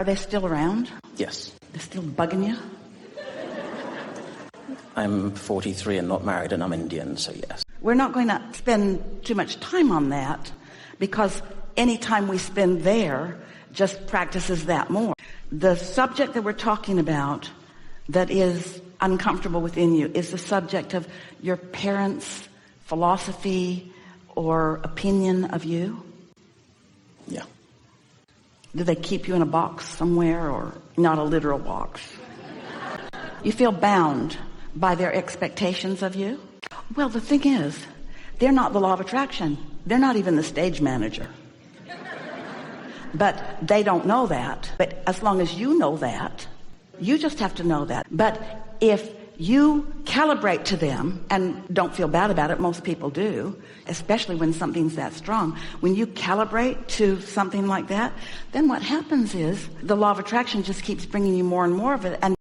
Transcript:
Are they still around? Yes. They're still bugging you? I'm 43 and not married, and I'm Indian, so yes. We're not going to spend too much time on that, because any time we spend there just practices that more. The subject that we're talking about that is uncomfortable within you is the subject of your parents' philosophy or opinion of you. Yeah. Do they keep you in a box somewhere, or not a literal box? You feel bound by their expectations of you? Well, the thing is, they're not the law of attraction. They're not even the stage manager. But they don't know that. But as long as you know that, you just have to know that. But if you calibrate to them, and don't feel bad about it, most people do, especially when something's that strong. When you calibrate to something like that, then what happens is the law of attraction just keeps bringing you more and more of it. And